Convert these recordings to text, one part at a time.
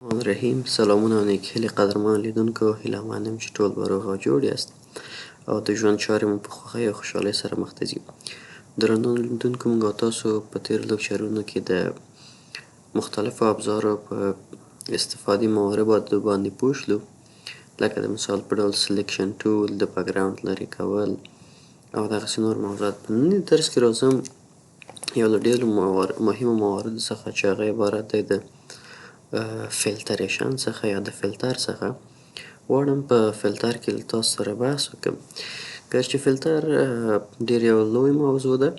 الرحمن الرحیم. سلامونه او نیکهیلې قدرمن لیدونکو، هیله من یم چې ټول به روغ او جوړ یاست او د ژوند چارې مو په خوښۍ او خوشحالۍ سره مخ ته ځي. درنو لیدونکو، موږ او تاسو په تېرو لکچرونو کې د مختلفو ابزارو په استفادې مواربو باندې پوه شلو، لکه د مثال په ډول سلیکشن ټول، د بکګراوند لرې کول او دغسې نور موضوعات. په ننني درس کې راځم یو له ډېرو مهمو مواردو څخه چې هغه عبارت دی د فلتریشن څخه یا د فلتر څخه. غواړم په فلتر کې له تاسو سره بحث وکړم. ګرچې فلتر ډېر یو لوی موضوع ده،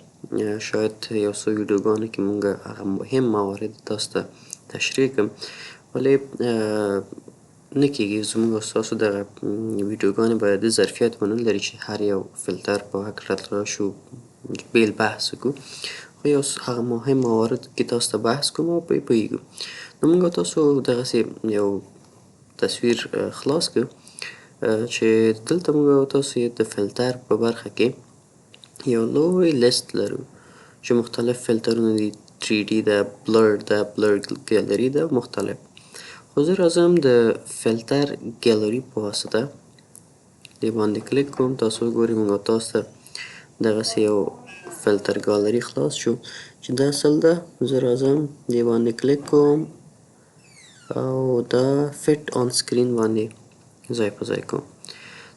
شاید یو څو ویډیوګانو کې مونږ هغه مهم موارد تاسو ته تشریح کړم، ولې نه کېږي زموږ او ستاسو دغه ویډیوګانې باید د ظرفیت ونه لري چې هر یو فلتر په هکله راشو بیل بحث وکړو، خو یو هغه مهم موارد کې تاسو ته بحث کوم او پرې پوهیږو. نو موږ او تاسو دغسې یو تصویر خلاص کړو چې دلته موږ او تاسو د فلتر په برخه کې یو لوی لیست لرو چې مختلف فلترونه دي. 3D ده، بلر ده، بلر ګالري ده، مختلف. خو زه راځم د فلتر ګالري په واسطه دې باندې کلیک کوم. تاسو وګورئ موږ او تاسو ته دغسې یو فلتر ګالري خلاص شو چې دا اصل ده. زه راځم دې باندې کلیک کوم او دا فټ آن سکرین باندې ځای په ځای کوم.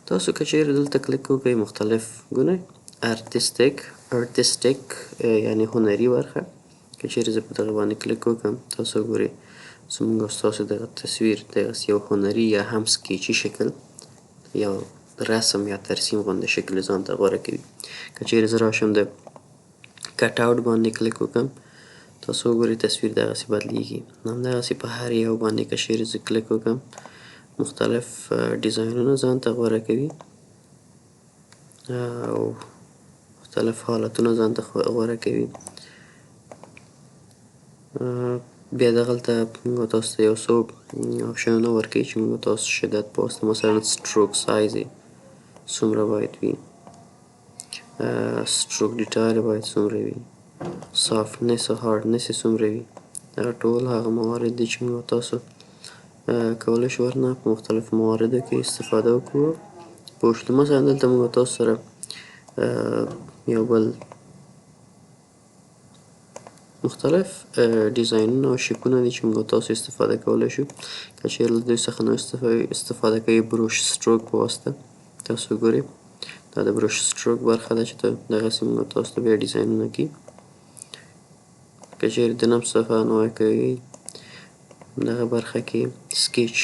تاسو که چیرې دلته کلیک وکړئ مختلف ګونئ ارتستیک یعنې هنري برخه، که چیرې زه په دغه باندې کلیک وکړم تاسو وګورئ زموږ او ستاسو دغه تصویر دغسې یو هنري یا هم سکیچي شکل، یو رسم یا ترسیم غوندې شکل یې ځان ته غوره کوي. که چیرې زه راشم د کټ اوټ باندې کلیک وکړم تاسو وګورئ تصویر دغسې بدلیږي. همدغسې په هر یو باندې که چیرې زه کلیک وکړم مختلف ډیزاینونه ځان ته غوره کوي او مختلف حالتونه ځان ته غوره کوي. بیا دغلته موږ تاسو ته یو څو آپشنونه ورکوي چې موږ تاسو شدت په واسطه مثلا سټروک سایز یې څومره باید وي، سټروک ډیټایل یې باید څومره وي، سافټنس او هارډنس یې څومره وي. دغه ټول هغه موارد دي چې موږ تاسو کولی شو ورنه په مختلفو مواردو کې استفاده وکړو پوه شلو. مثلا دلته موږ تاسو سره یو بل مختلف ډیزاینونه او شیپونه دي چې موږ تاسو استفاده کولی شو. که چیرې له دوی څخه نو استفاده کوئ بروش سټروک په واسطه تاسو وګورئ دا د بروش سټروک برخه ده چې دغسې موږ تاسو ته بیا ډیزاینونه کوي. که چیرې د نفس څخه نوی کوئ دغه برخه کې سکیچ،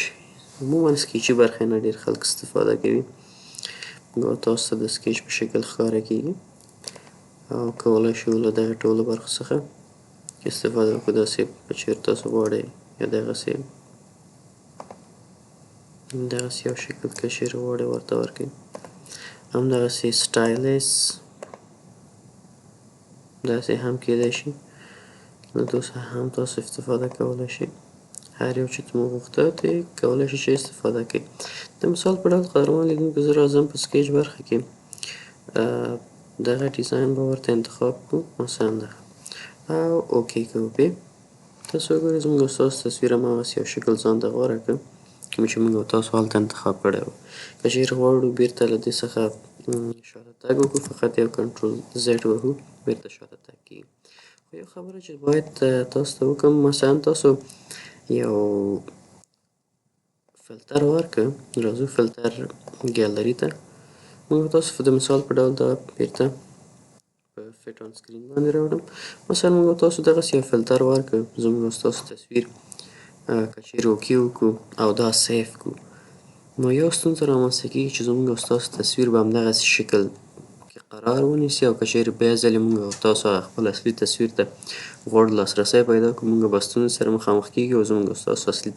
عموما سکیچي برخه نه ډېر خلک استفاده کوي. موږ تاسو ته د سکیچ په شکل ښکاره کیږي او کولی شو له دغه ټولو برخو څخه استفاده وکړو. داسې که چیرې تاسو غواړئ یا دغسې یو شکل که چیرې غواړئ ورته ورکړئ. همدغسې سټایلس داسې هم کیدای شي، له دو څخه هم تاسو استفاده کولی شئ. هر یو چې مو غوښته ترې کولی شئ چې استفاده کړئ. د مثال په ډول قدرمن لیدونکو زه راځم په سکیچ برخه کې دغه ډیزاین به ورته انتخاب کړو، مثلا دغه او اوکې کوو پې. تاسو وګورئ زموږ او ستاسو تصویر هماغسې یو شکل ځان ته غوره کړ کوم چې موږ او تاسو هلته انتخاب کړی و. که چیرې غواړو بیرته له دې څخه شاته تګ وکړو فقط یو کنټرول زیډ وهو بیرته شاته تګ کیږي. خو یو خبره چې باید تاسو ته وکړم، مثلا تاسو یو فلتر ورکړه، راځو فلتر ګالري ته موږ تاسو د مثال په ډول دا بیرته په فټ آن سکرین باندې راوړم. مثلا موږ تاسو دغسې یو فلتر ورکړ، زموږ او ستاسو تصویر که چیرې اوکې وکړو او دا سیف کړو نو یو ستونزه رامنځته کیږي چې زموږ او ستاسو تصویر به همدغسې شکل کې قرار ونیسي او که چیرې بیا ځلې موږ او تاسو خپل اصلي تصویر ته غوړ لاسرسی پیدا کړو موږ به ستونزې سره مخامخ کیږو او زموږ او ستاسو اصلي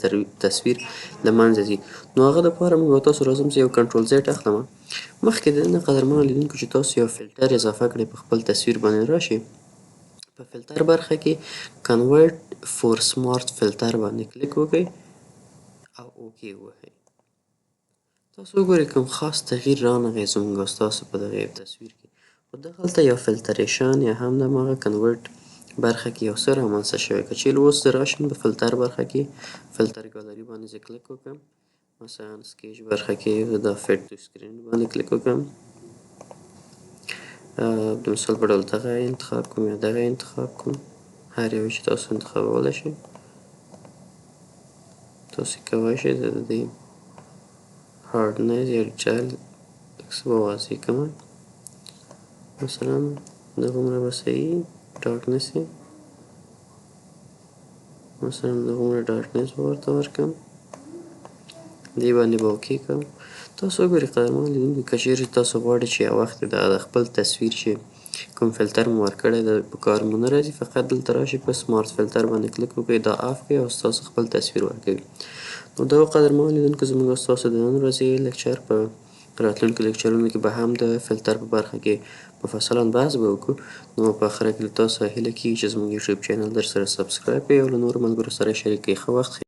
تصویر له منځه ځي. نو هغه دپاره موږ او تاسو راځم زه یو کنټرول زیډ اخلم. مخکې د دې نه قدرمنو لیدونکو چې تاسو یو فلټر اضافه کړئ په خپل تصویر باندې راشئ په فلتر برخه کې کنورټ فور سمارټ فلتر باندې کلیک وکړئ او اوکې ووهئ. تاسو وګورئ کوم خاص تغییر رانغی زموږ او ستاسو په دغه تصویر کې، خو دغلته یو فلتریشن یا هم هماغه کنورټ برخه کې یو څه رامنځته شوی. که چیرې اوس زه راشم په فلټر برخه کې فلټر ګالري باندې زه کلیک وکړم، مثلا سکیچ برخه کې زه دا فټ ټو سکرین باندې کلیک وکړم، د مثال په ډول دغه انتخاب کوم یا دغه انتخاب کوم، هر یو چې تاسو انتخابولی شئ. تاسو کولی شئ زه د دې هارډنس یا ډیټیل لږ څه به واضح کړمه، مثلا دغومره به صحیح ډارکنس یې مثلا دغومره ډارکنس به ورته ورکړم، دې باندې به اوکې کړم. تاسو وګورئ قدرمن لیدونکي، که چیرې تاسو غواړئ چې یو وخت د خپل تصویر چې کوم فلټر مو ورکړی دی په کار مو نه راځي، فقط دلته راشئ په سمارت فلټر باندې کلیک وکړئ، دا آف کړئ او ستاسو خپل تصویر ورکوي. نو دا و قدرمن لیدونکو زموږ او ستاسو د نن ورځې لیکچر. په راتلونکو لیکچرونو کې به هم د فلټر په برخه کې مفصلا بحث به وکړو. نو په آخره کې له تاسو هیله کېږي چې زموږ یوټیوب چینل درسره سبسکرایب کړئ او له نورو ملګرو سره شریک کړئ. ښه وخت